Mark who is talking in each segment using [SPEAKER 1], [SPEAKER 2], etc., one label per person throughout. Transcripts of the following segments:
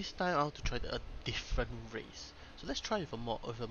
[SPEAKER 1] this time I want to try a different race. So let's try with a more of a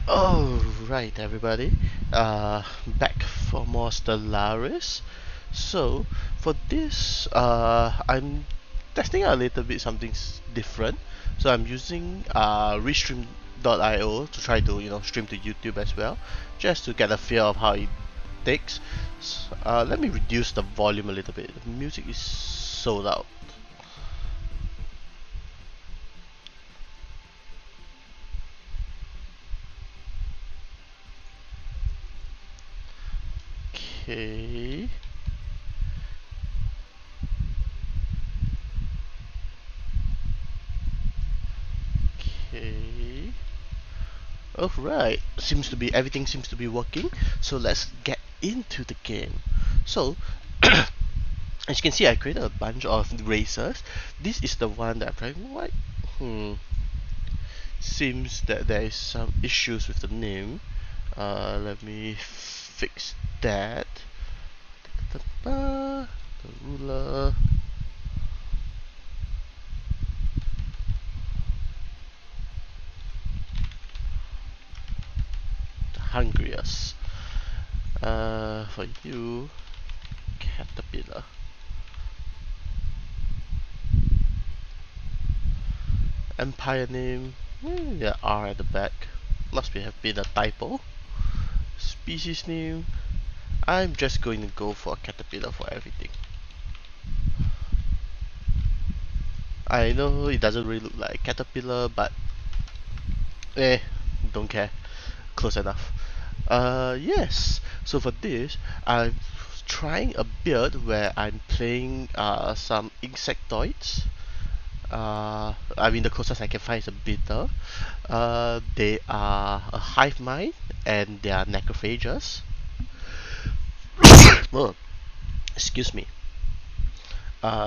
[SPEAKER 1] Alright everybody, back for more Stellaris. So for this, I'm testing out a little bit something different. So I'm using Restream.io to try to stream to YouTube as well, just to get a feel of how it takes. Let me reduce the volume a little bit. The music is so loud. Okay. Okay. Alright. Everything seems to be working. So let's get into the game. So as you can see, I created a bunch of races. This is the one that I'm trying. What? Seems that there is some issues with the name. Let me fix that. The ruler. The hungriest. For you, caterpillar. Empire name. Yeah, R at the back. Must be have been a typo. Species name. I'm just going to go for caterpillar for everything. I know it doesn't really look like caterpillar, but don't care. Close enough. Yes. So for this, I'm trying a build where I'm playing some insectoids. I mean the closest I can find is a beetle. They are a hive mind and they are necrophages. Oh, excuse me.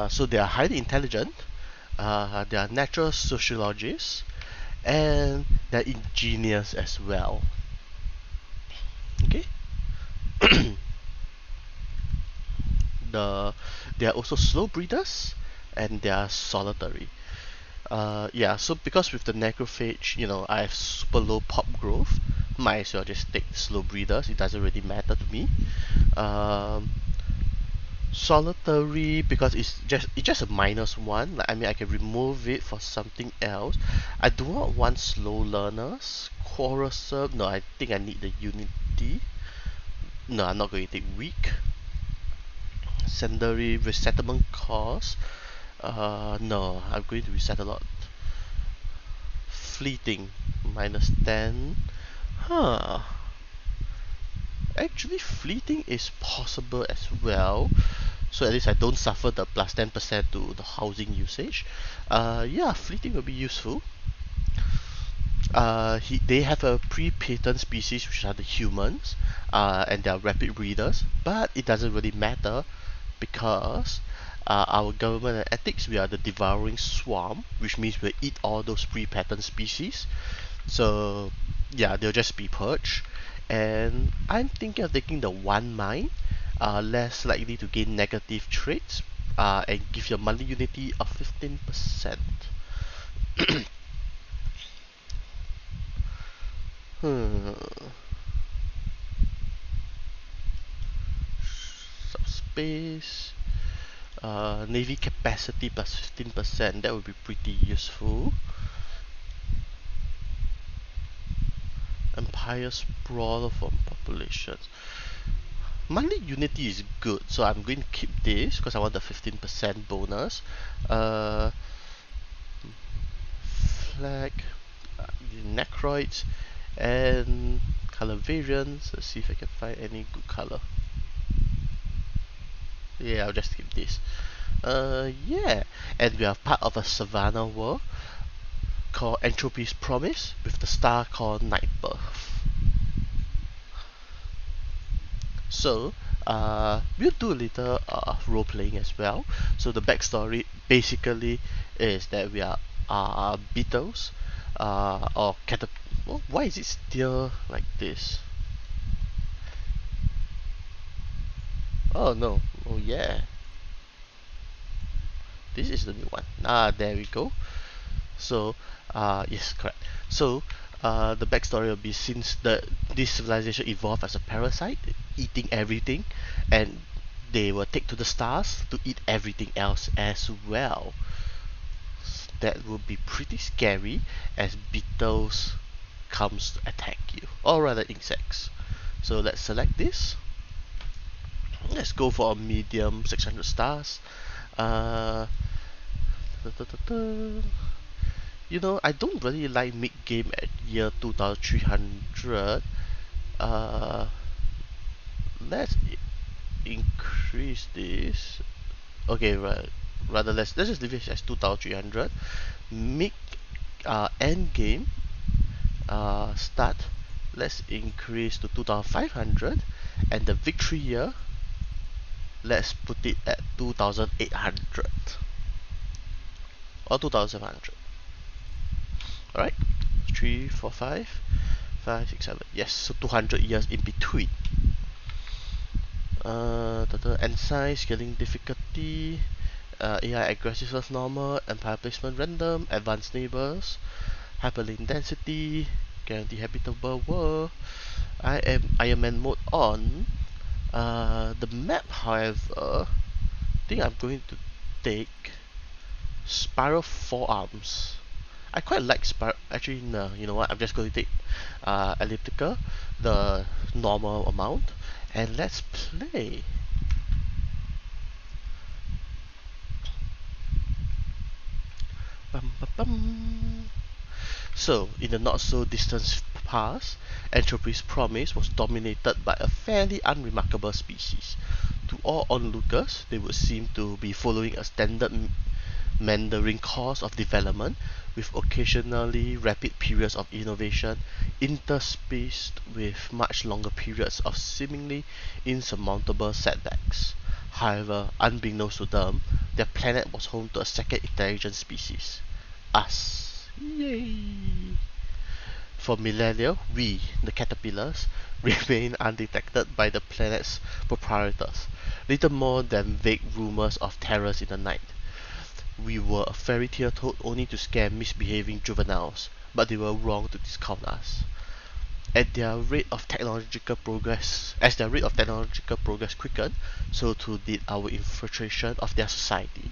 [SPEAKER 1] So they are highly intelligent. They are natural sociologists and they're ingenious as well. Okay. the They are also slow breeders and they are solitary. Yeah, so because with the necrophage, I have super low pop growth, might as well just take slow breeders. It doesn't really matter to me. Um, Solitary because it's just a -1. Like, I mean, I can remove it for something else. I do not want slow learners. Quarrelsome. No, I think I need the unity. No, I'm not going to take weak. Secondary resettlement cost. No, I'm going to reset a lot. Fleeting -10. Huh. Actually, fleeting is possible as well. So at least I don't suffer the +10% to the housing usage. Yeah, fleeting will be useful. They have a pre-patent species which are the humans, and they are rapid breeders, but it doesn't really matter because our government and ethics, we are the devouring swarm, which means we eat all those pre-patent species. So yeah, they'll just be purged. And I'm thinking of taking the one mind, less likely to gain negative traits, and give your monthly unity of 15%. Hmm. Subspace. Navy capacity plus 15%. That would be pretty useful. Empire sprawler from populations. Monthly unity is good, so I'm going to keep this because I want the 15% bonus. Uh, Flag, necroids, and color variants. Let's see if I can find any good color. Yeah, I'll just keep this. Yeah, and we are part of a savannah world called Entropy's Promise with the star called Nightbirth. So, we'll do a little role playing as well. So the backstory basically is that we are beetles, or well, why is it still like this? Oh no! Oh yeah, this is the new one. There we go. So, yes, correct. So, the backstory will be since this civilization evolved as a parasite, eating everything, and they will take to the stars to eat everything else as well. That will be pretty scary as beetles comes to attack you, or rather insects. So let's select this. Let's go for a medium 600 stars. Uh, I don't really like mid game at year 2300. Uh, let's increase this. Okay, right. Rather, let's just leave it as 2300. Mid end game start. Let's increase to 2500, and the victory year, let's put it at 2800 or 2700. Alright, 3, 4, 5, 5, 6, 7. Yes, so 200 years in between. Ensign, scaling difficulty, AI aggressiveness normal, empire placement random, advanced neighbors, hyperlink density, guarantee habitable world. I am Iron Man mode on. The map, however, I think I'm going to take Spiral Forearms. I quite like actually no, you know what? I'm just going to take elliptical, the normal amount, and let's play. Bum, bum, bum. So, in the not so distant past, Entropy's promise was dominated by a fairly unremarkable species. To all onlookers, they would seem to be following a standard meandering course of development, with occasionally rapid periods of innovation interspaced with much longer periods of seemingly insurmountable setbacks. However, unbeknownst to them, their planet was home to a second intelligent species, us. Yay! For millennia, we, the caterpillars, remain undetected by the planet's proprietors, little more than vague rumors of terrors in the night. We were a fairy tale told only to scare misbehaving juveniles, but they were wrong to discount us. As their rate of technological progress quickened, so too did our infiltration of their society.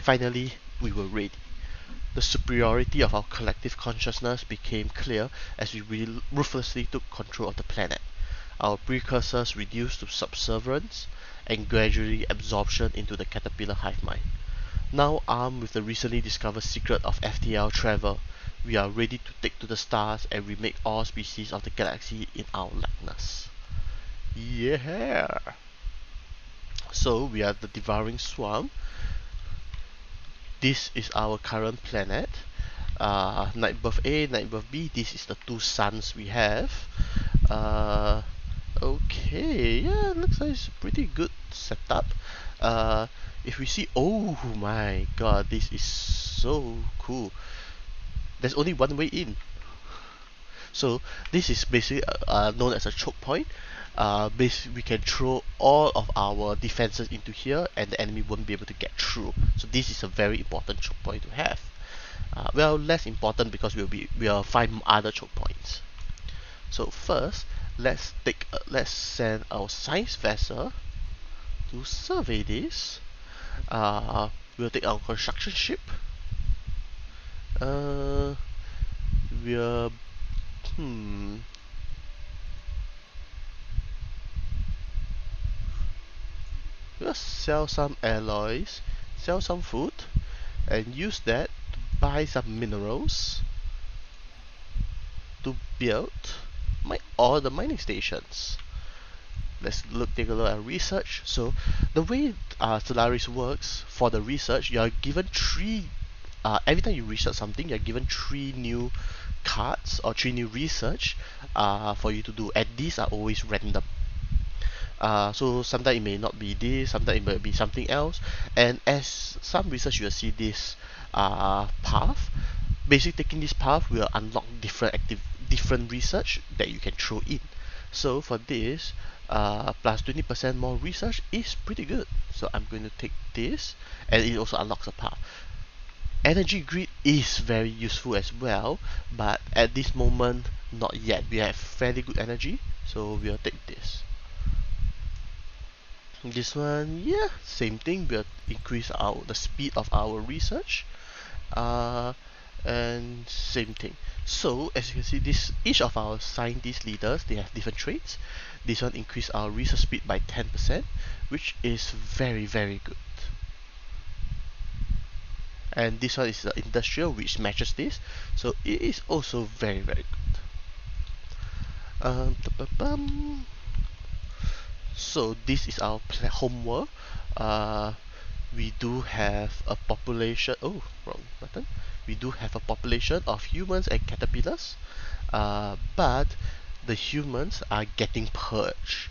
[SPEAKER 1] Finally, we were ready. The superiority of our collective consciousness became clear as we ruthlessly took control of the planet. Our precursors reduced to subservience and gradually absorption into the caterpillar hive mind. Now armed with the recently discovered secret of FTL travel, we are ready to take to the stars and remake all species of the galaxy in our likeness. Yeah! So we are the Devouring Swarm. This is our current planet. Nightbirth A, Nightbirth B, this is the two suns we have. Uh, okay, yeah, looks like it's a pretty good setup. If we see, oh my god, this is so cool. There's only one way in. So this is basically known as a choke point. We can throw all of our defenses into here, and the enemy won't be able to get through. So this is a very important choke point to have. Well, less important because we'll find other choke points. So first, let's send our science vessel to survey this. We'll take our construction ship. We'll hmm. We'll sell some alloys, sell some food, and use that to buy some minerals to build all the mining stations. Let's take a look at research. So the way Stellaris works for the research, you are given three. Every time you research something, you're given three new cards or three new research for you to do, and these are always random. So sometimes it may not be this, sometimes it might be something else. And as some research, you'll see this path. Basically, taking this path will unlock different research that you can throw in. So for this, plus 20% more research is pretty good. So I'm going to take this, and it also unlocks a path. Energy grid is very useful as well, but at this moment, not yet. We have fairly good energy, so we'll take this. This one, yeah, same thing. We'll increase the speed of our research, and same thing. So as you can see, each of our scientist leaders, they have different traits. This one increase our research speed by 10%, which is very good. And this one is the industrial, which matches this, so it is also very good. So this is our home world. We do have a population. Oh, wrong button. We do have a population of humans and caterpillars, but the humans are getting purged.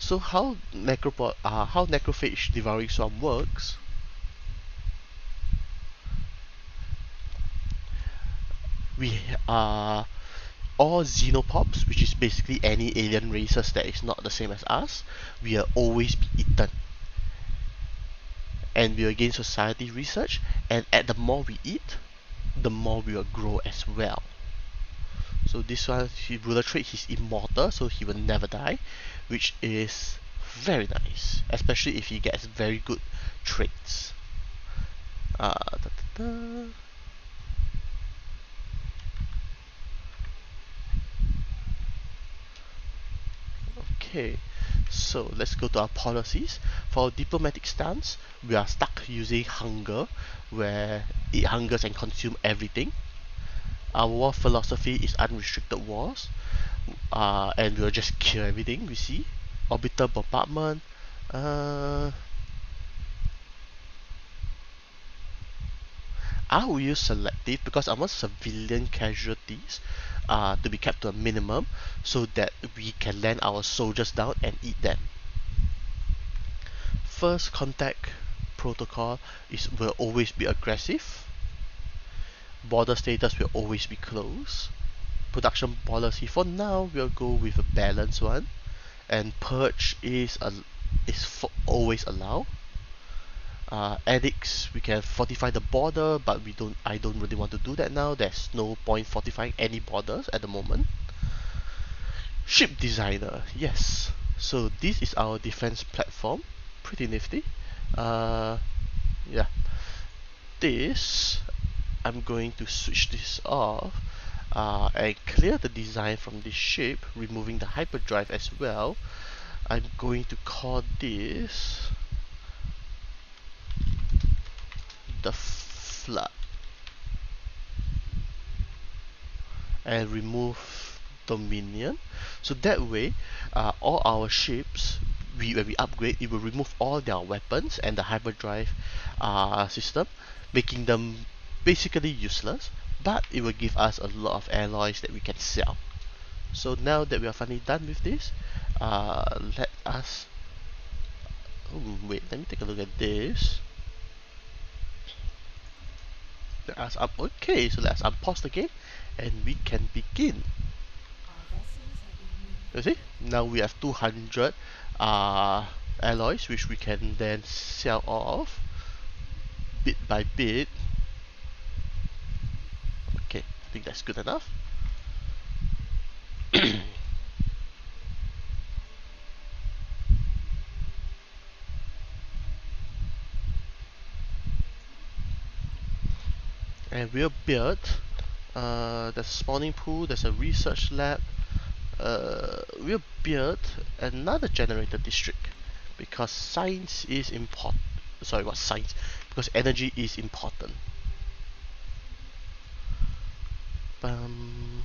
[SPEAKER 1] So how Necrophage Devouring Swarm works? We are all xenopops, which is basically any alien races that is not the same as us. We will always be eaten, and we will gain society research. And at the more we eat, the more we will grow as well. So this one, his ruler trait, he's immortal, so he will never die, which is very nice, especially if he gets very good traits. Da, da, da. Okay, so let's go to our policies. For our diplomatic stance, we are stuck using hunger, where it hungers and consumes everything. Our war philosophy is unrestricted wars, and we'll just kill everything we see. Orbital bombardment. Uh, I will use selective because I want civilian casualties to be kept to a minimum so that we can land our soldiers down and eat them. First contact protocol will always be aggressive. Border status will always be closed. Production policy for now we'll go with a balanced one, and purge is always allowed. Edicts, we can fortify the border, but I don't really want to do that now. There's no point fortifying any borders at the moment. Ship designer, yes. So this is our defense platform. Pretty nifty. Uh, yeah. This, I'm going to switch this off and clear the design from this ship, removing the hyperdrive as well. I'm going to call this the flood and remove Dominion. So that way, all our ships, when we upgrade, it will remove all their weapons and the hyperdrive system, making them basically useless. But it will give us a lot of alloys that we can sell. So now that we are finally done with this, let us. Oh, wait, let me take a look at this. Let us up. Okay, so let's unpause the game, and we can begin. You see, now we have 200 alloys, which we can then sell off bit by bit. Okay, I think that's good enough. And we'll build. There's a spawning pool. There's a research lab. We'll build another generator district because science is important. Sorry, what science? Because energy is important. Bum.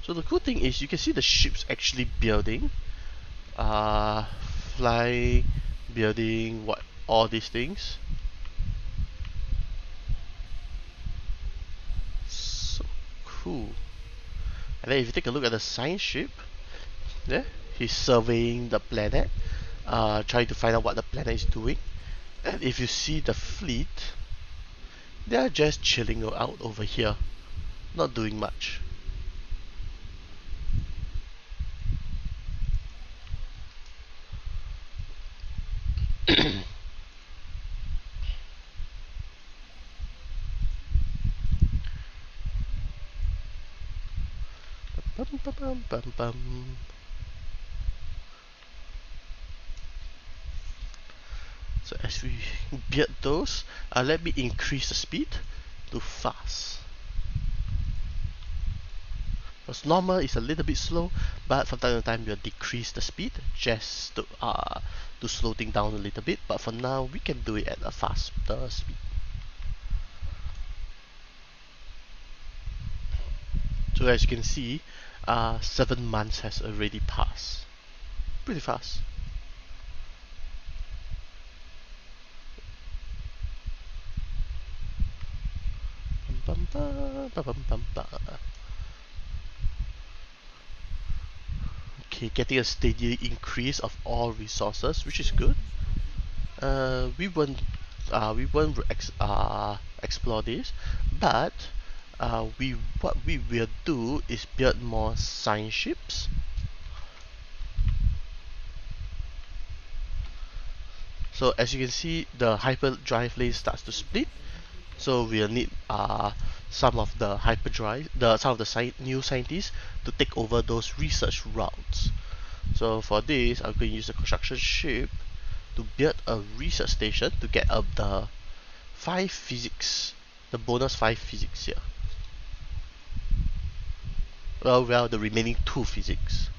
[SPEAKER 1] So the cool thing is you can see the ships actually building, uh, flying, building, what all these things. So cool. And then if you take a look at the science ship, yeah, he's surveying the planet, trying to find out what the planet is doing. And if you see the fleet, they are just chilling out over here, not doing much. Bum, bum, bum, bum, bum. So as we build those, let me increase the speed to fast. Because normal is a little bit slow, but from time to time we'll decrease the speed just to slow things down a little bit. But for now, we can do it at a faster speed. So as you can see, 7 months has already passed. Pretty fast. Bum, bum, ba, bum, bum, ba. Okay, getting a steady increase of all resources, which is good. We won't explore this, but what we will do is build more science ships. So as you can see, the hyperdrive lane starts to split. So we'll need some of the some of the new scientists to take over those research routes. So for this, I'm going to use the construction ship to build a research station to get up the 5 physics, the bonus 5 physics here. Well, the remaining two physics.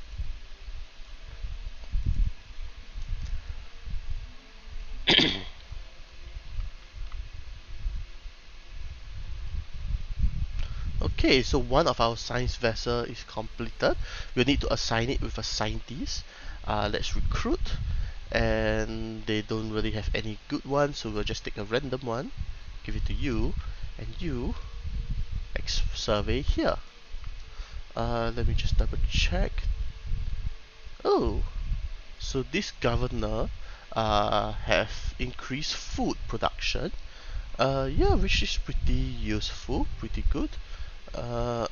[SPEAKER 1] Okay, so one of our science vessel is completed. We'll need to assign it with a scientist. Let's recruit. And they don't really have any good ones, so we'll just take a random one, give it to you, and you survey here. Let me just double check. Oh, so this governor have increased food production. Yeah, which is pretty useful, pretty good. Uh,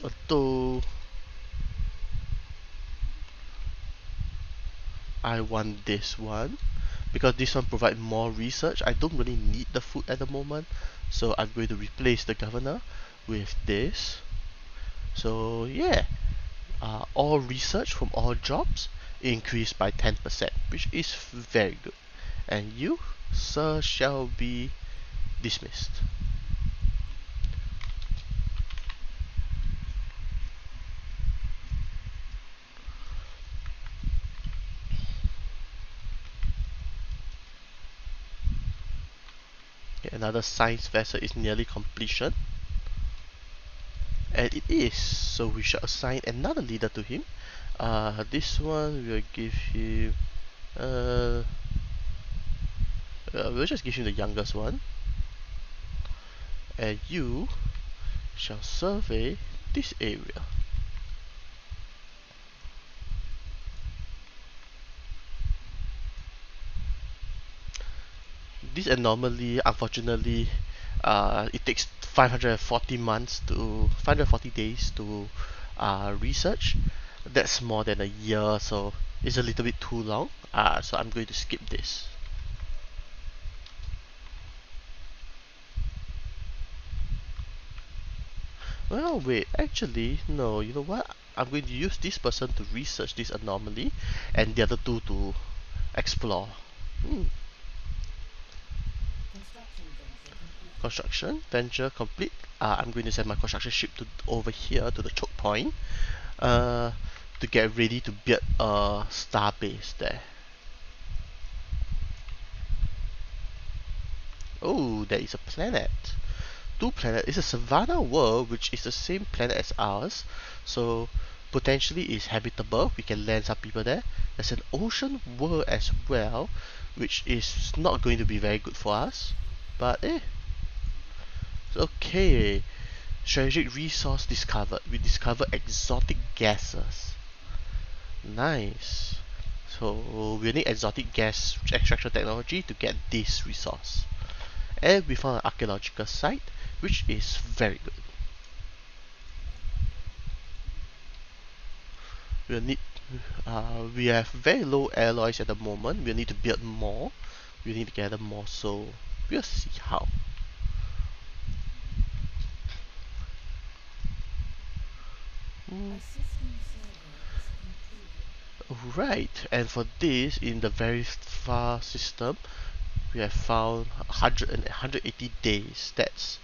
[SPEAKER 1] although I want this one because this one provide more research. I don't really need the food at the moment, so I'm going to replace the governor with this. So yeah, all research from all jobs increased by 10%, which is very good. And you, sir, shall be dismissed. Okay, another science vessel is nearly completion. And it is, so we shall assign another leader to him. This one will give him uh, we'll just give him the youngest one. And you shall survey this area. This anomaly, unfortunately, it takes 540 days to research. That's more than a year, so it's a little bit too long. So I'm going to skip this. Well, wait, actually, no, you know what? I'm going to use this person to research this anomaly and the other two to explore. Hmm. Construction venture complete. I'm going to send my construction ship to over here to the choke point uh, to get ready to build a star base there. Oh, there is a planet. Two planets. It's a savannah world, which is the same planet as ours, so potentially is habitable. We can land some people there. There's an ocean world as well, which is not going to be very good for us, but okay. Strategic resource discovered. We discover exotic gases. Nice. So we need exotic gas extraction technology to get this resource. And we found an archaeological site, which is very good. We'll need we have very low alloys at the moment. We'll need to build more. We need to gather more, so we'll see how. Mm. Right, and for this, in the very far system, we have found 180 days. That's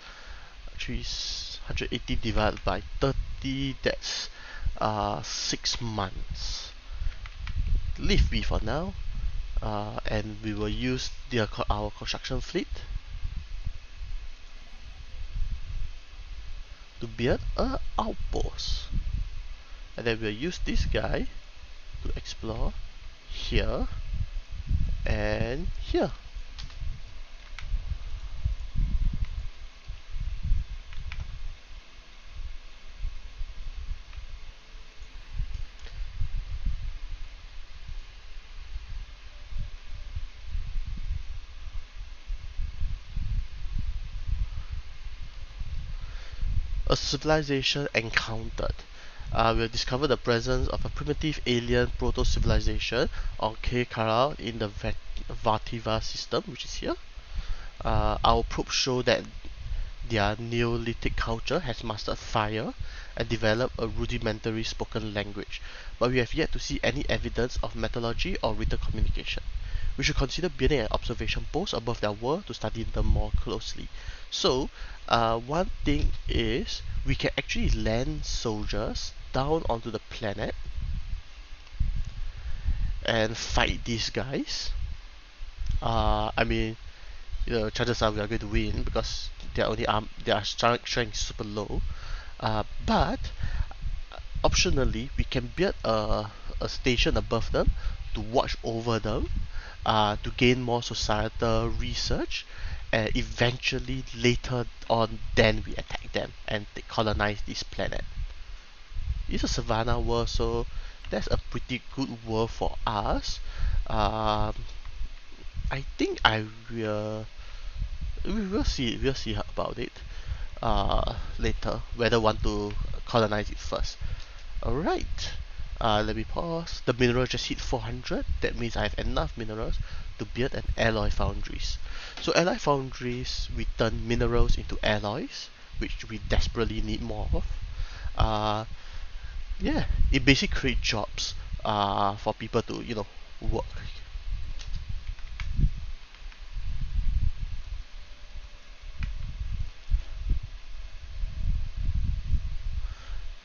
[SPEAKER 1] 180 divided by 30. That's 6 months. Leave be for now, and we will use our construction fleet to build a outpost, and then we'll use this guy to explore here and here. A civilization encountered. We have discovered the presence of a primitive alien proto-civilization on K Karal in the Vativa system, which is here. Our probes show that their Neolithic culture has mastered fire and developed a rudimentary spoken language, but we have yet to see any evidence of metallurgy or written communication. we should consider building an observation post above their world to study them more closely. So, one thing is we can actually land soldiers down onto the planet and fight these guys. I mean, chances are we are going to win because their strength is super low. But optionally, we can build a station above them to watch over them, to gain more societal research, and eventually later on, then we attack them and colonize this planet. It's a savannah world, so that's a pretty good world for us. Um, I think I will. We'll see. We'll see about it later. Whether want to colonize it first. Alright. Let me pause. The mineral just hit 400. That means I have enough minerals to build an alloy foundries. So alloy foundries, we turn minerals into alloys, which we desperately need more of. Uh, yeah, it basically creates jobs for people to, work.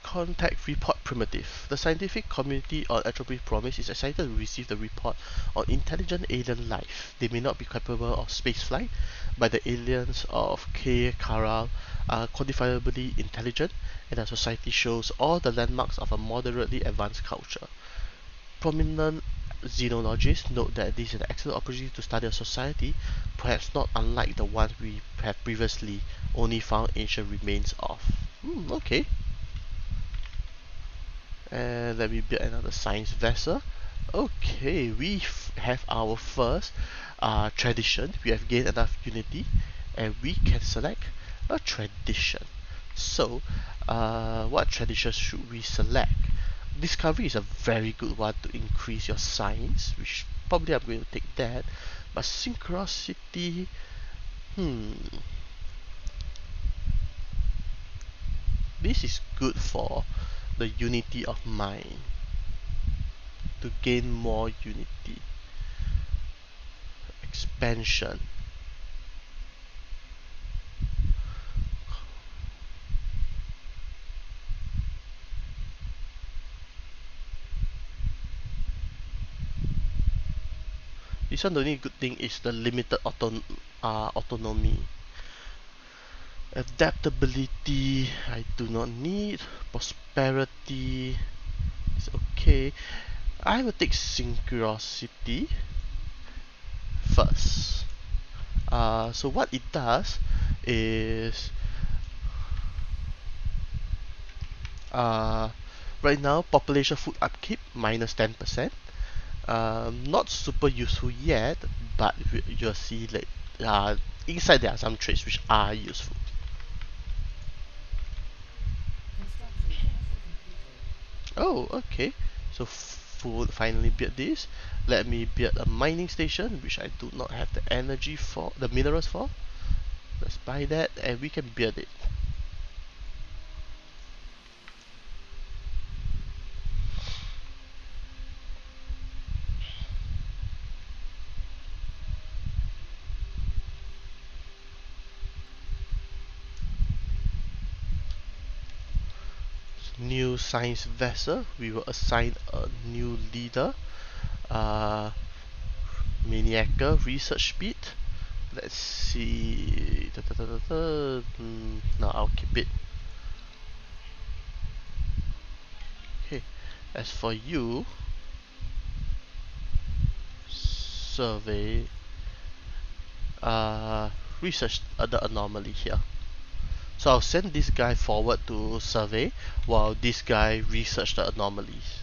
[SPEAKER 1] Contact report primitive. The scientific community on Atrophy Promise is excited to receive the report on intelligent alien life. They may not be capable of spaceflight, but the aliens of K. Karal are quantifiably intelligent, and their society shows all the landmarks of a moderately advanced culture. Prominent xenologists note that this is an excellent opportunity to study a society, perhaps not unlike the ones we have previously only found ancient remains of. Okay. And let me build another science vessel. Okay, we have our first tradition. We have gained enough unity, and we can select a tradition. So, what tradition should we select? Discovery is a very good one to increase your science, which probably I'm going to take that. But synchronicity, this is good for the unity of mind, to gain more unity. Expansion. This one, the only good thing is the limited autonomy. Adaptability, I do not need. Prosperity is okay. I will take synchronicity first. So what it does is, uh, right now population food upkeep minus 10%. Not super useful yet, but you'll see like inside there are some traits which are useful. Oh, okay. So food finally build this. Let me build a mining station, which I do not have the energy for, the minerals for. Let's buy that, and we can build it. New science vessel. We will assign a new leader. Uh, Maniacal research speed. Let's see. No, I'll keep it. Okay. As for you, survey. Research the anomaly here. So I'll send this guy forward to survey while this guy research the anomalies.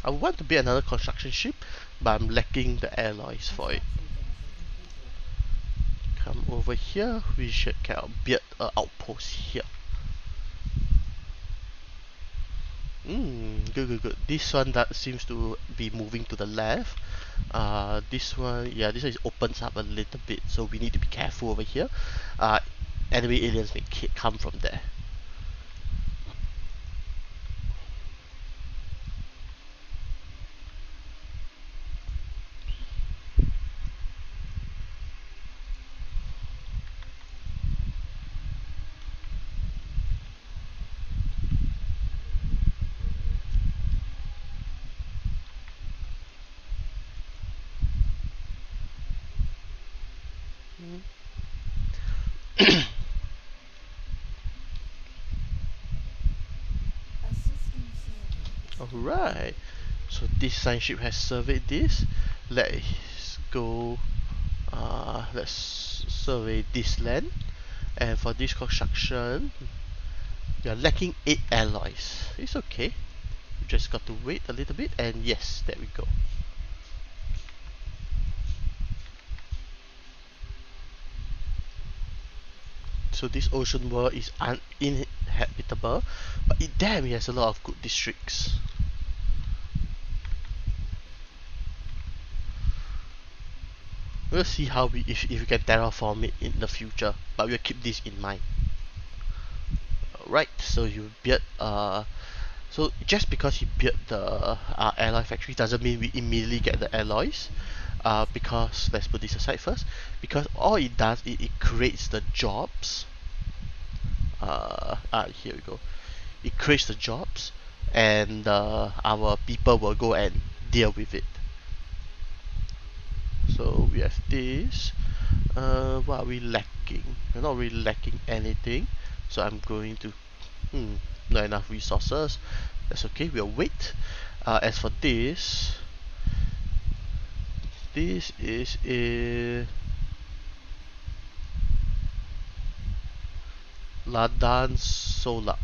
[SPEAKER 1] I want to build another construction ship, but I'm lacking the alloys for it. Come over here, we should build an outpost here. Good, good, good. This one that seems to be moving to the left. This one, yeah, this one is opens up a little bit, so we need to be careful over here. Uh, enemy aliens may come from there. Alright, so this sign ship has surveyed this. Let's go. Let's survey this land. And for this construction, we are lacking 8 alloys. It's okay. We just got to wait a little bit, and yes, there we go. So this ocean world is uninhabitable, but damn, it has a lot of good districts. We'll see how if we can terraform it in the future, but we'll keep this in mind. Right, so you build so just because you build the alloy factory doesn't mean we immediately get the alloys. Because let's put this aside first. Because all it does is it creates the jobs. Here we go. It creates the jobs, and our people will go and deal with it. So we have this. What are we lacking? We're not really lacking anything. So I'm going to not enough resources. That's okay, we'll wait. As for this is a Ladan Solak.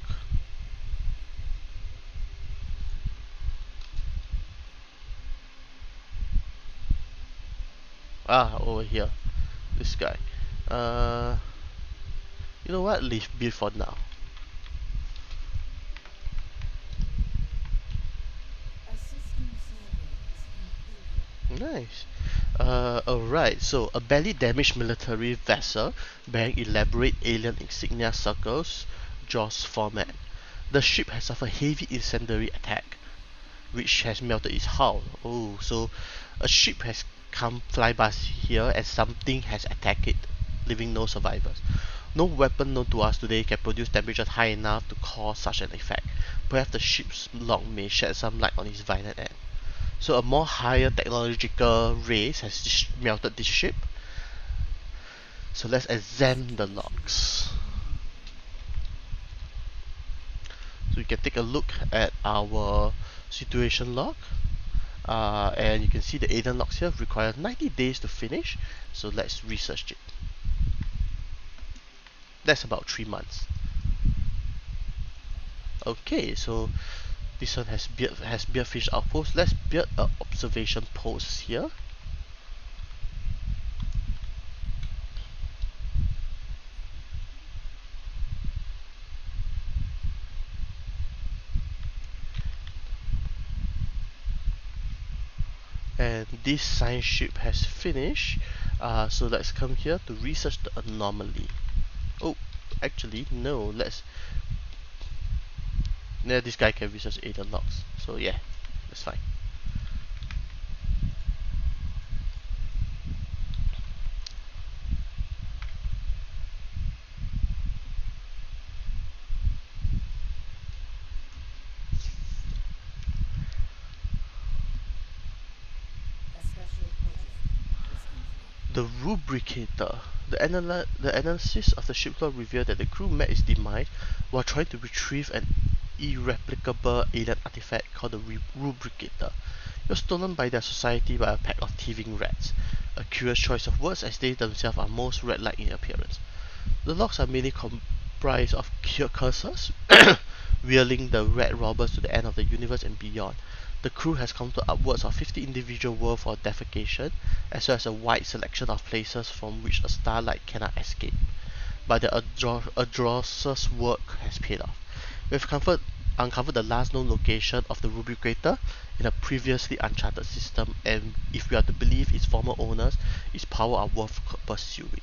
[SPEAKER 1] Over here, this guy. You know what, leave build for now. Nice. Alright, so a badly damaged military vessel bearing elaborate alien insignia circles Jaws format. The ship has suffered heavy incendiary attack, which has melted its hull. Oh, so a ship has come fly past here and something has attacked it, leaving no survivors. No weapon known to us today can produce temperatures high enough to cause such an effect. Perhaps the ship's log may shed some light on its violent end. So a more higher technological race has melted this ship. So let's examine the logs. So we can take a look at our situation log. And you can see the alien logs here require 90 days to finish. So let's research it. That's about 3 months. Okay, so this one has built fish outpost. Let's build an observation post here. And this science ship has finished. So let's come here to research the anomaly. Oh, actually no. This guy can research alien logs. So yeah, that's fine. The Rubricator. The analysis of the ship log revealed that the crew met its demise while trying to retrieve an irreplicable alien artifact called the Rubricator. It was stolen by their society by a pack of thieving rats. A curious choice of words, as they themselves are most rat-like in appearance. The logs are mainly comprised of cursors, wheeling the rat robbers to the end of the universe and beyond. The crew has counted upwards of 50 individual worlds for defecation, as well as a wide selection of places from which a starlight cannot escape. But the atrocious work has paid off. We have uncover the last known location of the Ruby crater in a previously uncharted system, and if we are to believe its former owners, its power are worth pursuing.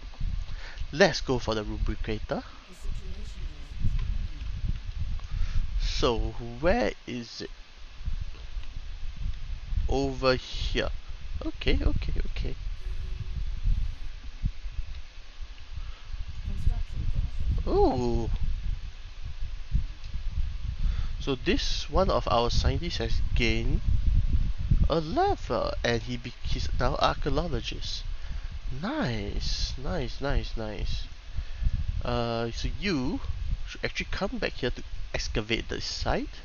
[SPEAKER 1] Let's go for the Ruby crater. So where is it? Over here. Okay, okay, okay. Oh, so this one of our scientists has gained a level, and he's now archaeologist. Nice, nice, nice, nice. So you should actually come back here to excavate the site,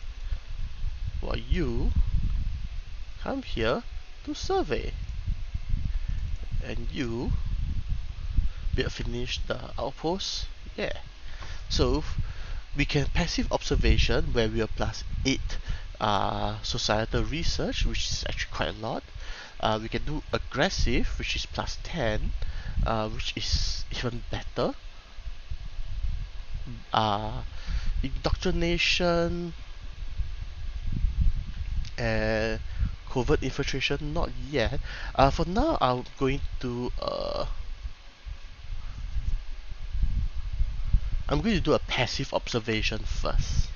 [SPEAKER 1] while you come here to survey, and you finish the outpost. Yeah. So we can passive observation where we are +8 societal research, which is actually quite a lot. We can do aggressive, which is +10, which is even better. Indoctrination and covert infiltration, not yet. For now, I'm going to do a passive observation first.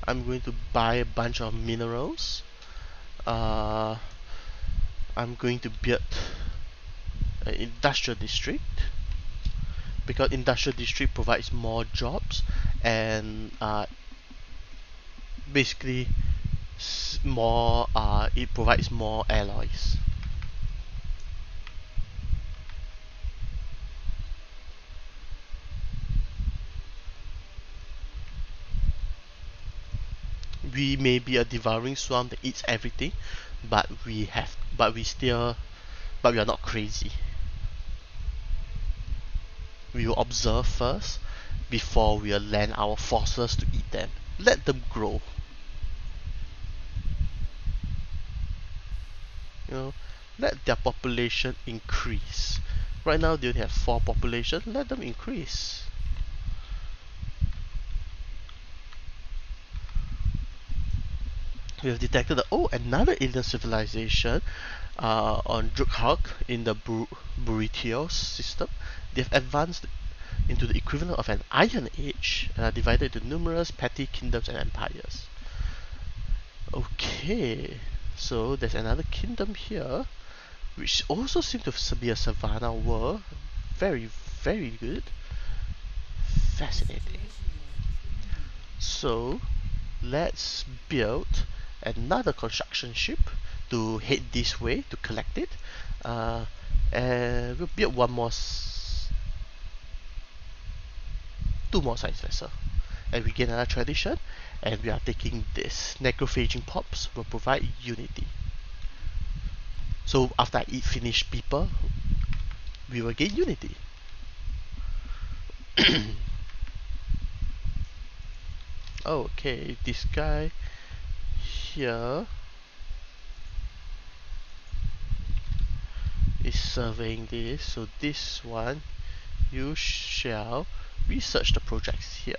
[SPEAKER 1] I'm going to buy a bunch of minerals. I'm going to build an industrial district, because industrial district provides more jobs, and basically it provides more alloys. We may be a devouring swarm that eats everything, but we are not crazy. We will observe first before we land our forces to eat them. Let them grow. You know, let their population increase. Right now they only have 4 population. Let them increase. We have detected another alien civilization on Drukhak in the Burritios system. They've advanced into the equivalent of an Iron Age, divided into numerous petty kingdoms and empires. Okay, so there's another kingdom here, which also seems to be a savannah world. Very, very good. Fascinating. So, let's build another construction ship to head this way to collect it. And we'll build two more science vessels. And we gain another tradition, and we are taking this. Necrophaging pops will provide unity. So after I eat finished people, we will gain unity. Okay, this guy here is surveying this, so this one you shall research the projects here.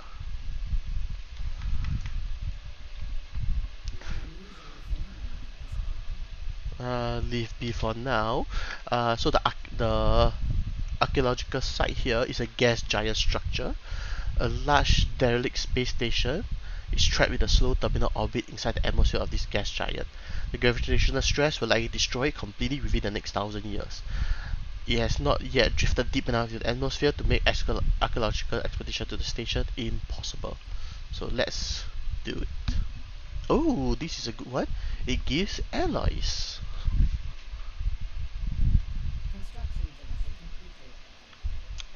[SPEAKER 1] Leave be for now. So the archaeological site here is a gas giant structure. A large derelict space station is trapped in a slow terminal orbit inside the atmosphere of this gas giant. The gravitational stress will likely destroy it completely within the next 1,000 years. It has not yet drifted deep enough into the atmosphere to make archaeological expedition to the station impossible. So let's do it. Oh, this is a good one. It gives alloys.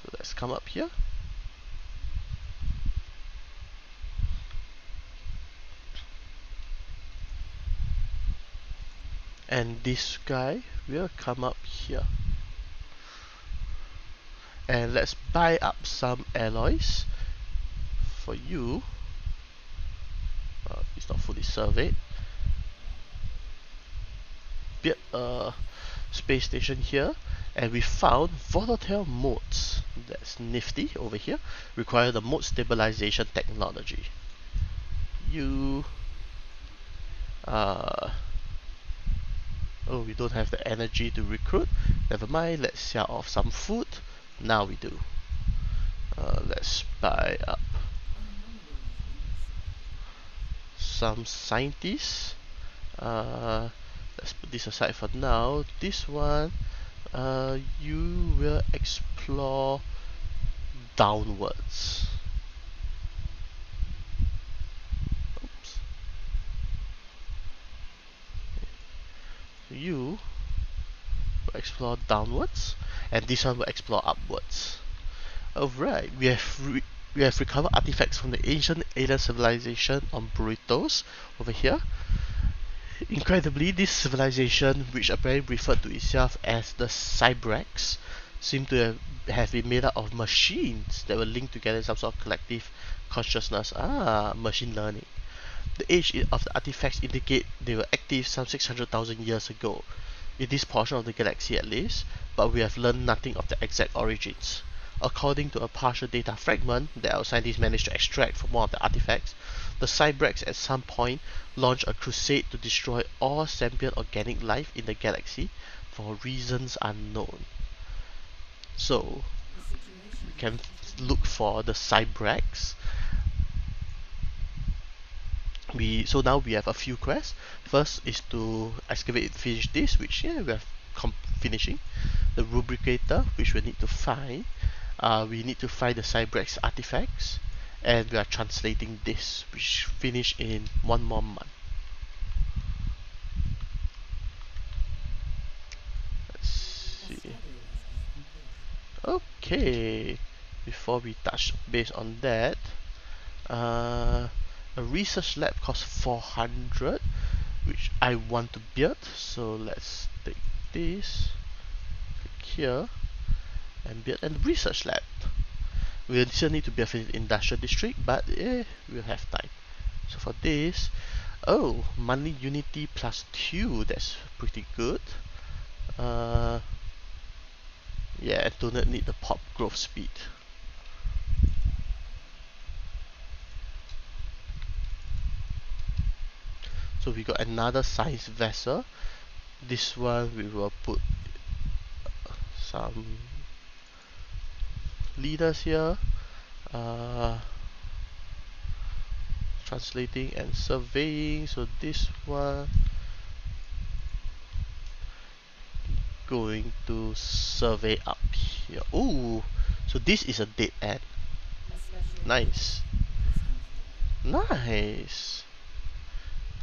[SPEAKER 1] So let's come up here. And this guy will come up here. And let's buy up some alloys for you. It's not fully surveyed. Build a space station here, And we found volatile modes. That's nifty over here. Require the mode stabilization technology. You oh, we don't have the energy to recruit. Never mind, let's sell off some food. Now we do. Let's buy up some scientists. Let's put this aside for now. This one, you will explore downwards. Oops. You will explore downwards, and this one will explore upwards. Alright, we have recovered artifacts from the ancient alien civilization on Burritos over here. Incredibly, this civilization, which apparently referred to itself as the Cybrex, seemed to have been made up of machines that were linked together in some sort of collective consciousness. Machine learning. The age of the artifacts indicate they were active some 600,000 years ago, in this portion of the galaxy at least, but we have learned nothing of their exact origins. According to a partial data fragment that our scientists managed to extract from one of the artifacts, the Cybrex at some point launched a crusade to destroy all sentient organic life in the galaxy for reasons unknown. So, we can look for the Cybrex. So now we have a few quests. First is to excavate and finish this, which we are finishing. The Rubricator, which we need to find. We need to find the Cybrex artifacts, and we are translating this, which finish in 1 more month. Let's see. Okay, before we touch base on that, a research lab costs 400, which I want to build. So let's take this, click here, and build a research lab. We'll still need to build an industrial district, but we'll have time. So for this, monthly unity +2, that's pretty good. Yeah, I do not need the pop growth speed. So we got another science vessel. This one we will put some leaders here. Translating and surveying. So this one going to survey up here. Oh, so this is a dead end. Nice. Nice.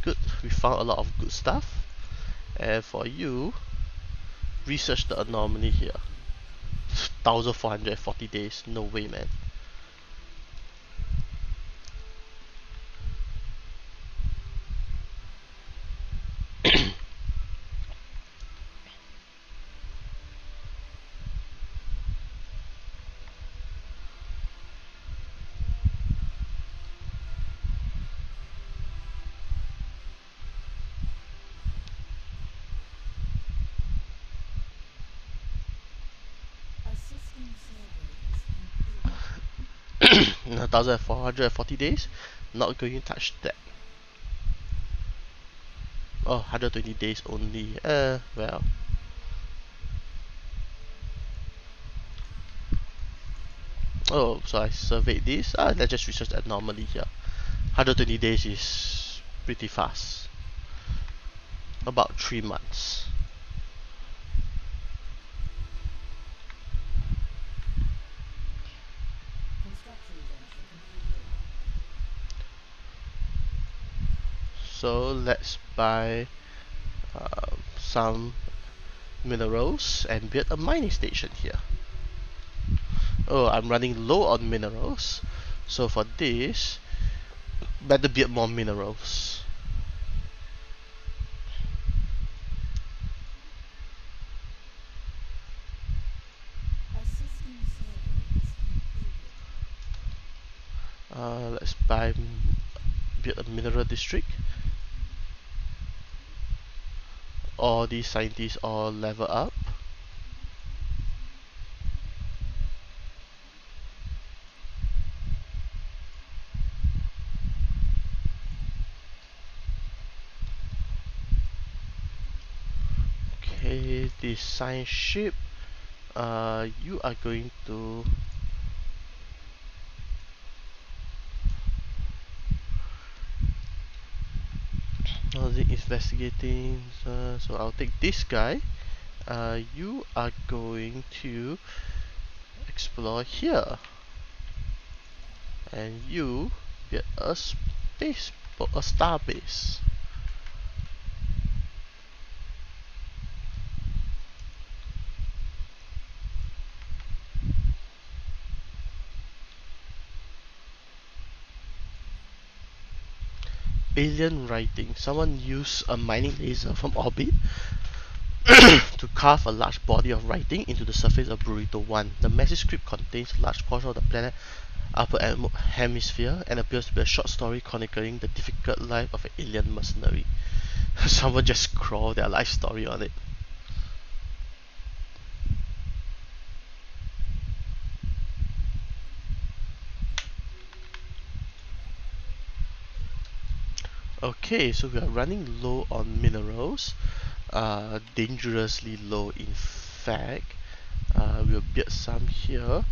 [SPEAKER 1] Good. We found a lot of good stuff. And for you, research the anomaly here. 1440 days. No way, man. In 1440 days, not going to touch that. Oh, 120 days only. Well. Oh, so I surveyed this. Let's just research the anomaly here. 120 days is pretty fast. About 3 months. So let's buy some minerals and build a mining station here. Oh, I'm running low on minerals. So for this, better build more minerals. Let's build a mineral district. All these scientists all level up. Okay, this science ship. You are going to investigating. So I'll take this guy. You are going to explore here, and you get a star base. Alien writing. Someone used a mining laser from orbit to carve a large body of writing into the surface of Burrito 1. The message script contains a large portion of the planet upper hemisphere and appears to be a short story chronicling the difficult life of an alien mercenary. Someone just scrawled their life story on it. Okay, so we are running low on minerals, dangerously low in fact. We'll build some here.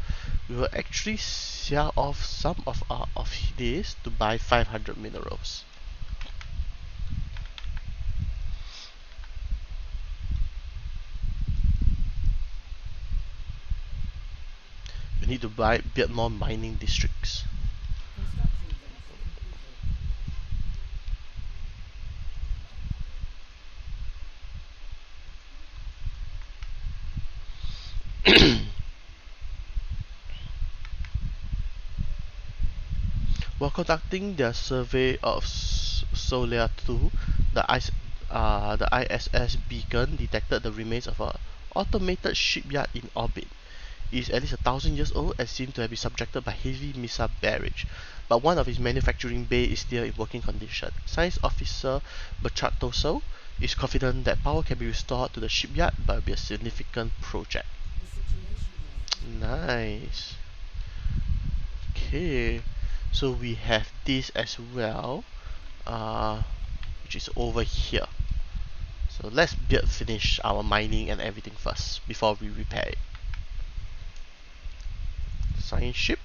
[SPEAKER 1] We will actually sell off some of this to buy 500 minerals. We need to build more mining districts. While conducting their survey of Solia 2, the ISS beacon detected the remains of an automated shipyard in orbit. It is at least 1,000 years old and seems to have been subjected by heavy missile barrage, but one of its manufacturing bay is still in working condition. Science officer Bertratoso is confident that power can be restored to the shipyard, but it will be a significant project. Nice. Okay, so we have this as well, which is over here. So let's finish our mining and everything first before we repair it. Science ship.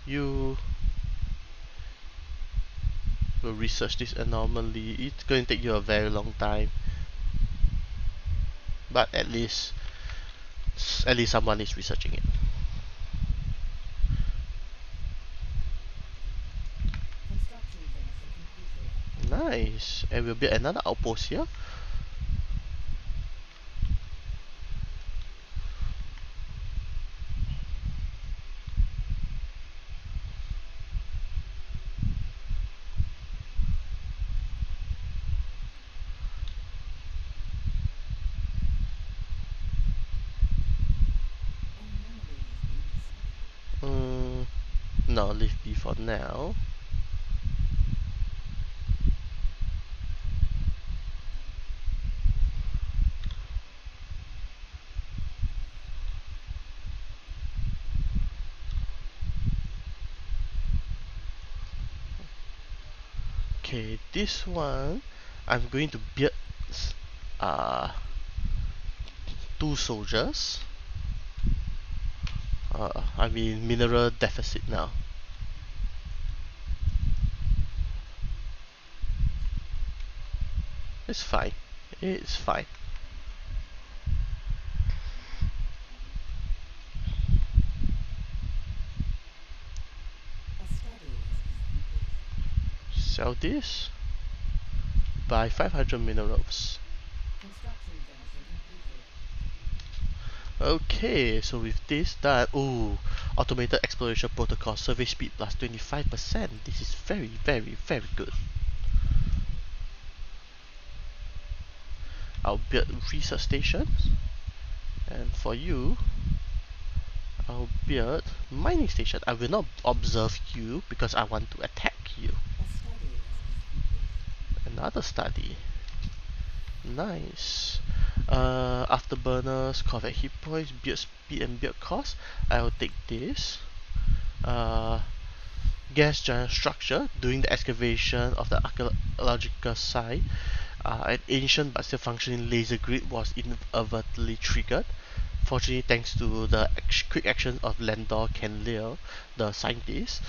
[SPEAKER 1] You will research this anomaly. It's going to take you a very long time, but at least someone is researching it. Nice. And we'll build another outpost here. No, leave B for now. Okay, this one I'm going to build uh 2 soldiers. I'm in mineral deficit now. It's fine. It's fine. Sell this. Buy 500 minerals. Okay, so with this done, ooh, automated exploration protocol, survey speed plus 25%. This is very, very, very good. I'll build research stations, and for you, I'll build mining station. I will not observe you because I want to attack you. Another study. Nice. Afterburners, corvette hit points, build speed and build cost. I will take this. gas giant structure. During the excavation of the archaeological site, an ancient but still functioning laser grid was inadvertently triggered. Fortunately, thanks to the quick action of Landor Kenlear, the scientist,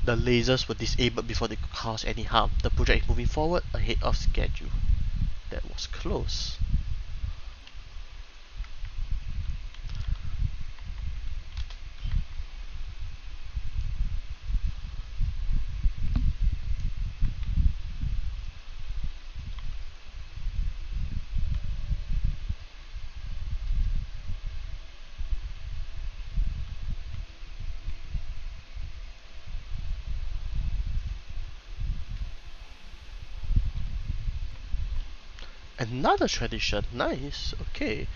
[SPEAKER 1] the lasers were disabled before they could cause any harm. The project is moving forward ahead of schedule. That was close. Another tradition, nice. Okay.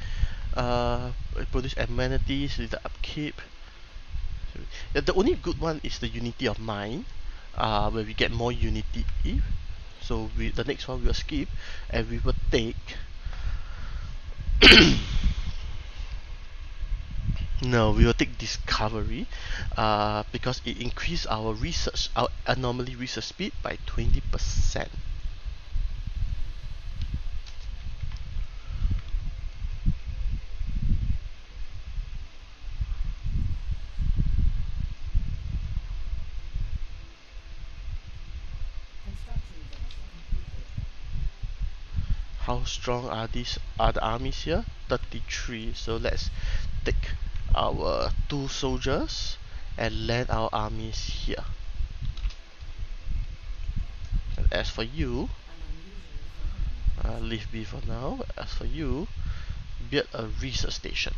[SPEAKER 1] Produce amenities with the upkeep. The only good one is the unity of mind, where we get more unity. So the next one we'll skip, and we will take. No, we will take discovery, because it increased our anomaly research speed by 20%. How strong are these other armies here? 33. So let's take our 2 soldiers and land our armies here. And as for you, leave B for now. As for you, build a research station.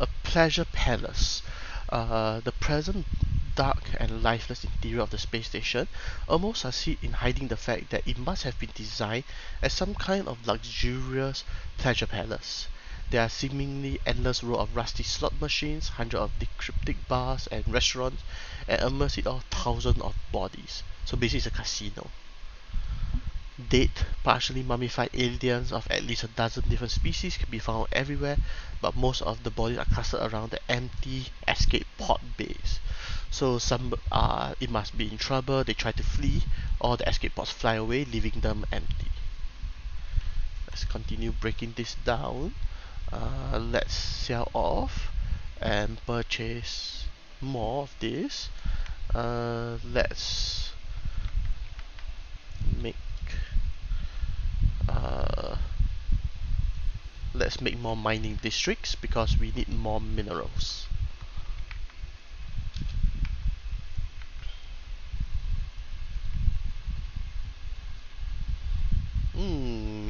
[SPEAKER 1] A pleasure palace. The present dark and lifeless interior of the space station almost succeed in hiding the fact that it must have been designed as some kind of luxurious pleasure palace. There are seemingly endless row of rusty slot machines, hundreds of decryptic bars and restaurants, and amongst it all thousands of bodies. So basically it's a casino. Dead, partially mummified aliens of at least a dozen different species can be found everywhere, but most of the bodies are clustered around the empty escape pod base. So some are, it must be in trouble, they try to flee, or the escape pods fly away, leaving them empty. Let's continue breaking this down. Let's sell off and purchase more of this. Let's make let's make more mining districts because we need more minerals. Hmm.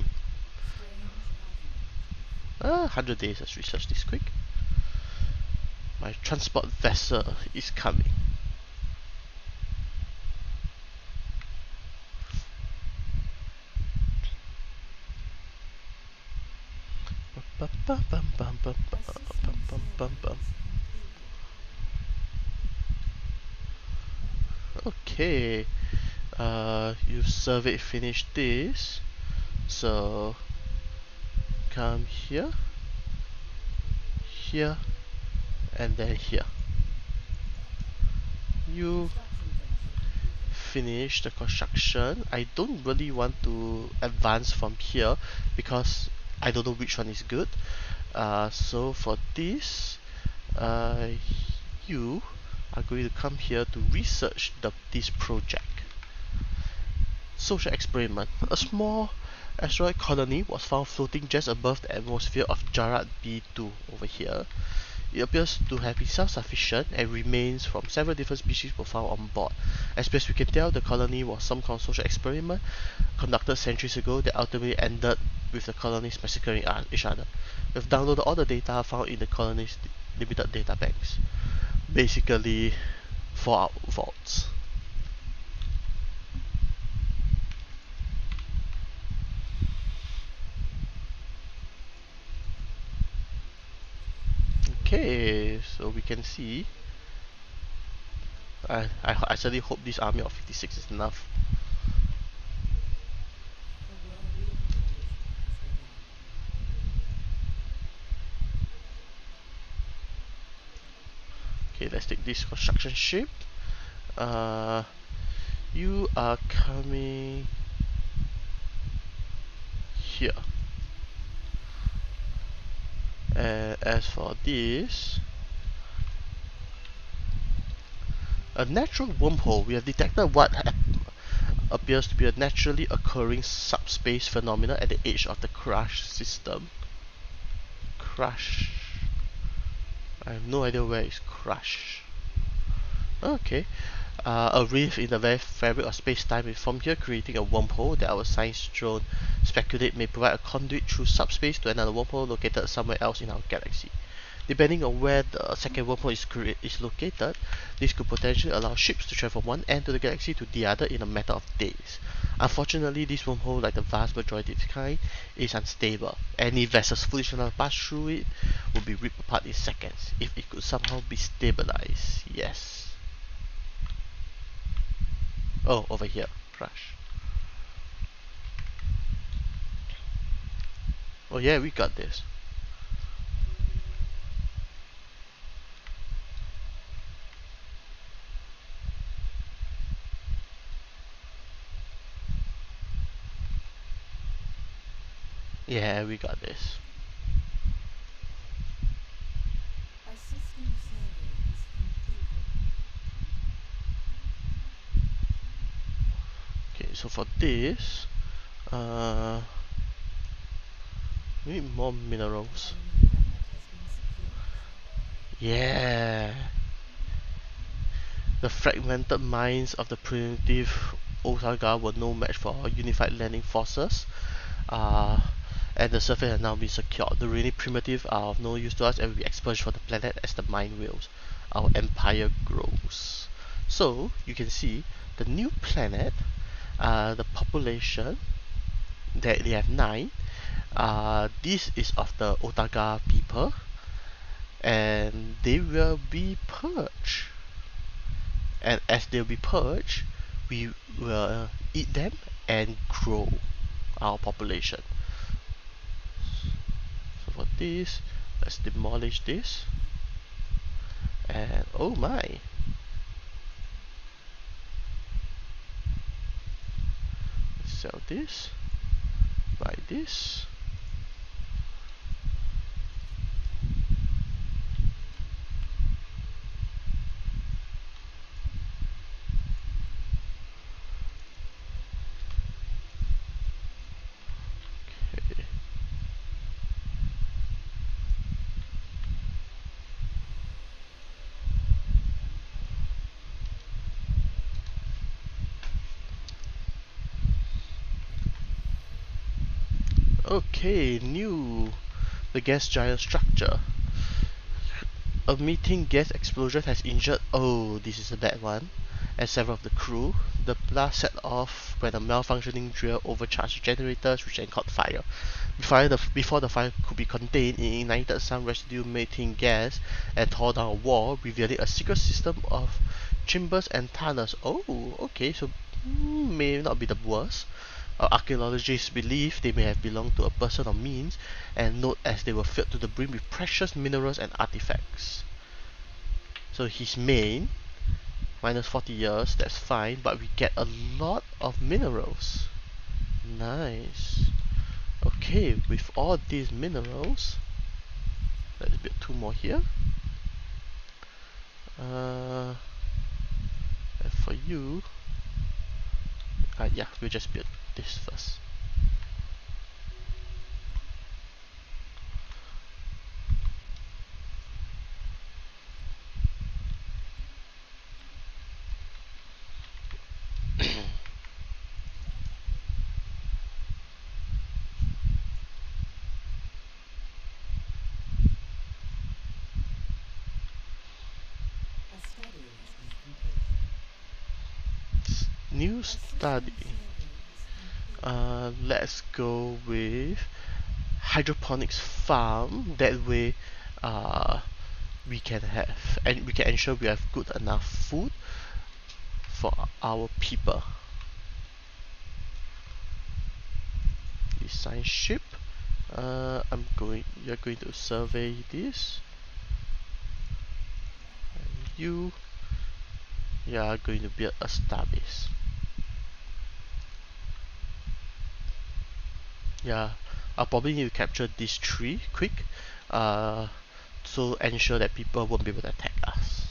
[SPEAKER 1] 100 days. Let's research this quick. My transport vessel is coming. Okay. You've surveyed, finished this. So come here, here, and then here. You finish the construction. I don't really want to advance from here because I don't know which one is good. So for this, uh, you are going to come here to research this project. Social experiment. A small asteroid colony was found floating just above the atmosphere of Jarat B2 over here. It appears to have been self-sufficient and remains from several different species were found on board. As best we can tell, the colony was some kind of social experiment conducted centuries ago that ultimately ended with the colonies massacring each other. We've downloaded all the data found in the colony's limited data banks. Basically, 4 vaults. Okay, so we can see, I certainly hope this army of 56 is enough. Okay, let's take this construction ship. You are coming here. And as for this, a natural wormhole. We have detected what appears to be a naturally occurring subspace phenomena at the edge of the crush system. Crush. I have no idea where is crush. Okay. A rift in the very fabric of space-time is formed here, creating a wormhole that our science drone speculate may provide a conduit through subspace to another wormhole located somewhere else in our galaxy. Depending on where the second wormhole is located, this could potentially allow ships to travel from one end of the galaxy to the other in a matter of days. Unfortunately, this wormhole, like the vast majority of its kind, is unstable. Any vessels foolish enough to pass through it would be ripped apart in seconds if it could somehow be stabilized. Yes. Oh, over here. Crash. Oh yeah, we got this. Yeah, we got this. Okay, so for this, we need more minerals. Yeah. The fragmented minds of the primitive Osaga were no match for our unified landing forces. And the surface has now been secured. The really primitive are of no use to us and will be expunged from the planet as the mine wheels. Our empire grows. So you can see the new planet, the population that they have 9. This is of the Otaga people, and they will be purged. And as they'll be purged, we will eat them and grow our population. So for this, let's demolish this. And oh my! Let's sell this. Buy this. Okay. Okay, new. The gas giant structure. A methane gas explosion has injured, oh, this is a bad one, and several of the crew. The blast set off when a malfunctioning drill overcharged generators which then caught fire. Before the fire could be contained, it ignited some residual methane gas and tore down a wall, revealing a secret system of chambers and tunnels. Oh, okay, so may not be the worst. Archaeologists believe they may have belonged to a person of means, and note as they were filled to the brim with precious minerals and artifacts. So his main, minus 40 years, that's fine, but we get a lot of minerals. Nice. Okay, with all these minerals, let's build 2 more here. And for you, yeah, we'll just build this first. New study. Let's go with hydroponics farm. That way, we can have, and we can ensure we have good enough food for our people. Design ship. You're going to survey this. And you are going to build a starbase. Yeah, I'll probably need to capture this tree quick, so ensure that people won't be able to attack us.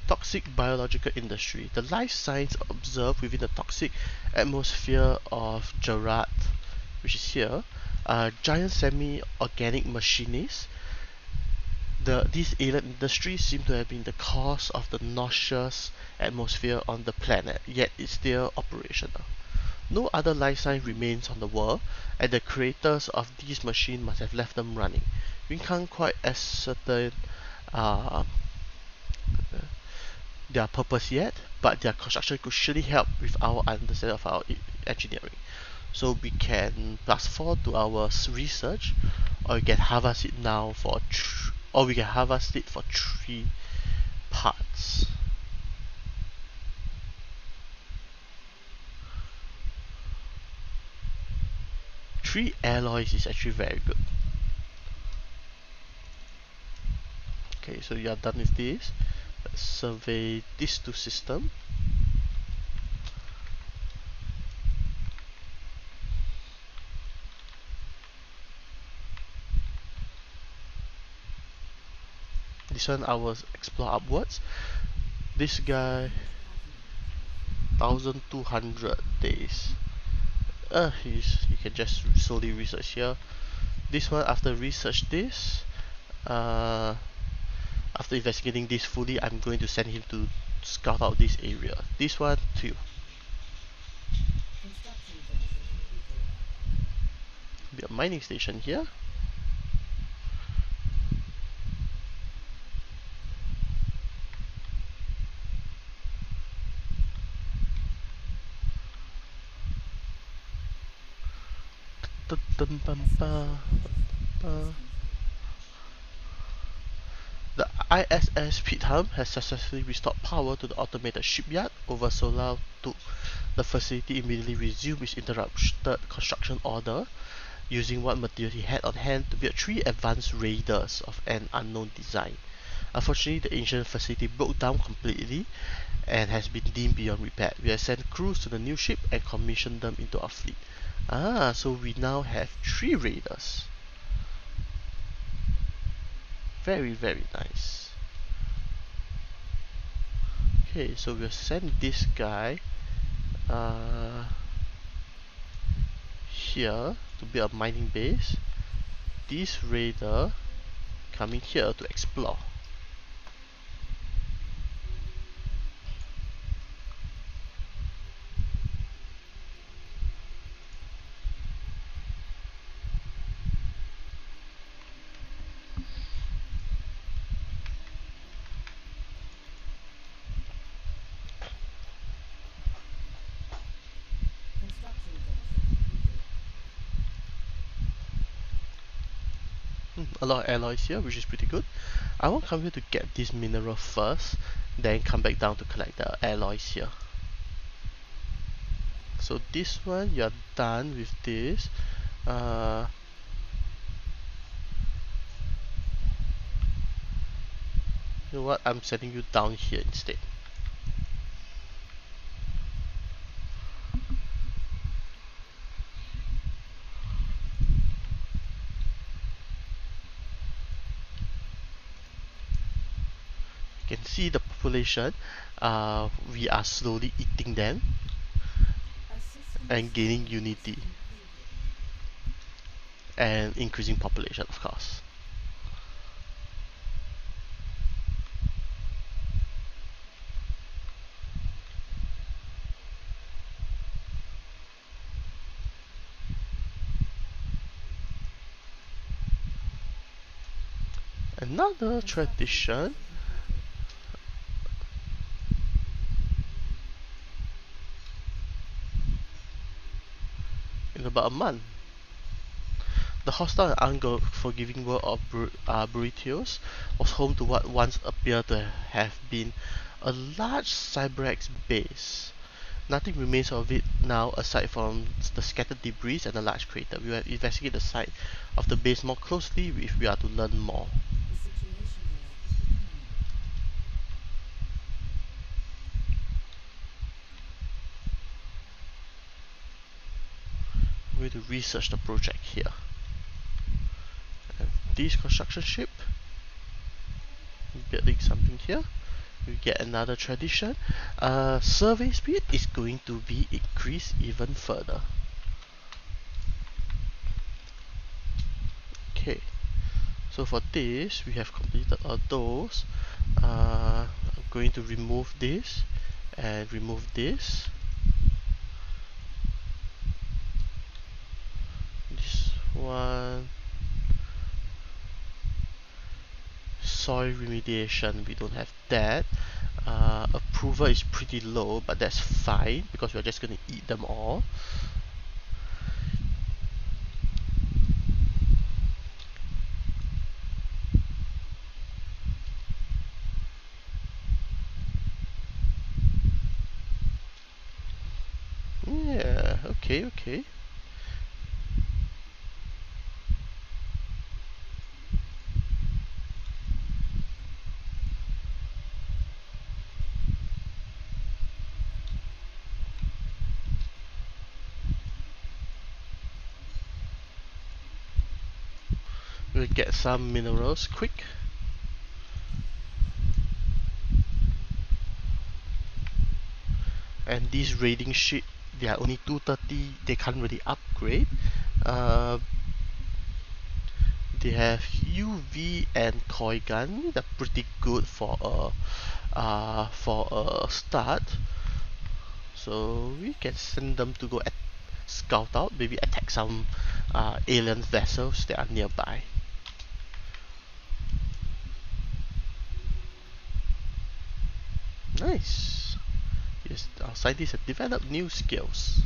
[SPEAKER 1] Toxic biological industry. The life signs observed within the toxic atmosphere of Gerard, which is here, giant semi-organic machinists. These alien industries seem to have been the cause of the noxious atmosphere on the planet, yet it's still operational. No other life sign remains on the world, and the creators of these machines must have left them running. We can't quite ascertain uh, their purpose yet, but their construction could surely help with our understanding of our engineering. So we can +4 to our research, or we can harvest it now for or we can harvest it for 3 parts. Three alloys is actually very good. Okay, so you are done with this. Let's survey these two systems. This one I will explore upwards. This guy 1200 days. You can just solely research here. This one, after research this, after investigating this fully, I'm going to send him to scout out this area. This one too. Be a mining station here. The ISS Pitham has successfully restored power to the automated shipyard over Solar 2. The facility immediately resumed its interrupted construction order, using what material he had on hand to build 3 advanced raiders of an unknown design. Unfortunately, the ancient facility broke down completely and has been deemed beyond repair. We have sent crews to the new ship and commissioned them into our fleet. So we now have 3 raiders. Very, very nice. Okay, so we'll send this guy here to build a mining base. This raider coming here to explore. A lot of alloys here, which is pretty good. I want to come here to get this mineral first, then come back down to collect the alloys here. So this one, you're done with this. You know what? I'm sending you down here instead. You can see the population. We are slowly eating them and gaining unity and increasing population, of course. Another tradition in about a month. The hostile and unforgiving world of Burritos was home to what once appeared to have been a large Cyberx base. Nothing remains of it now aside from the scattered debris and a large crater. We will investigate the site of the base more closely if we are to learn more. I'm going to research the project here. This construction ship, building something here. We get another tradition. Survey speed is going to be increased even further. Okay, so for this we have completed all those. I'm going to remove this and remove this. This one, soil remediation, we don't have that. Approval is pretty low, but that's fine because we're just going to eat them all. Yeah, okay. We'll get some minerals quick. And these raiding ship, they are only 230, they can't really upgrade. They have UV and toy gun. They're pretty good for a start. So we can send them to go scout out, maybe attack some alien vessels that are nearby. Nice. Yes, our scientists have developed new skills.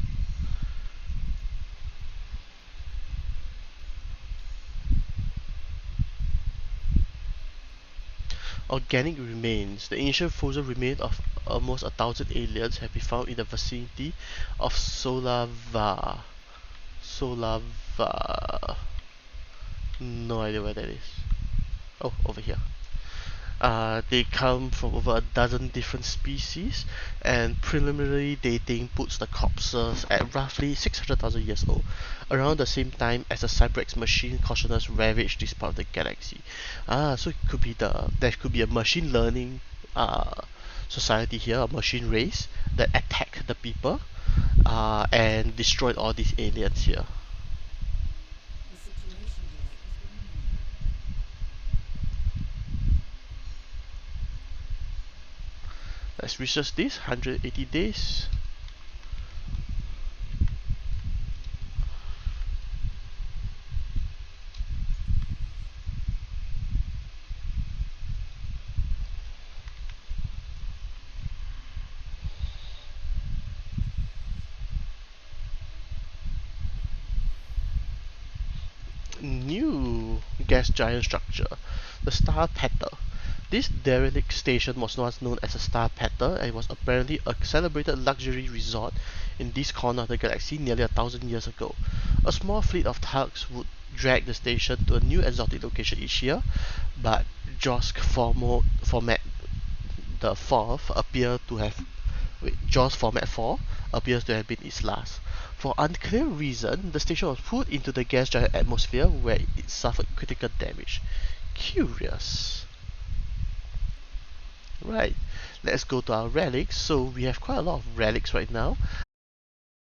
[SPEAKER 1] Organic remains. The ancient frozen remains of almost 1,000 aliens have been found in the vicinity of Solava. No idea where that is. Oh, over here. They come from over a dozen different species, and preliminary dating puts the corpses at roughly 600,000 years old, around the same time as the Cyberx machine consciousness ravaged this part of the galaxy. So it could be there could be a machine learning society here, a machine race that attacked the people and destroyed all these aliens here. Let's research this. 180 days. New gas giant structure, the Star Petter. This derelict station was once known as a Star Petter and was apparently a celebrated luxury resort in this corner of the galaxy nearly 1,000 years ago. A small fleet of tugs would drag the station to a new exotic location each year, but Josk Format the fourth appear to have Jaws Format 4 appears to have been its last. For unclear reason, the station was put into the gas giant atmosphere where it suffered critical damage. Curious. Right, let's go to our relics. So we have quite a lot of relics right now.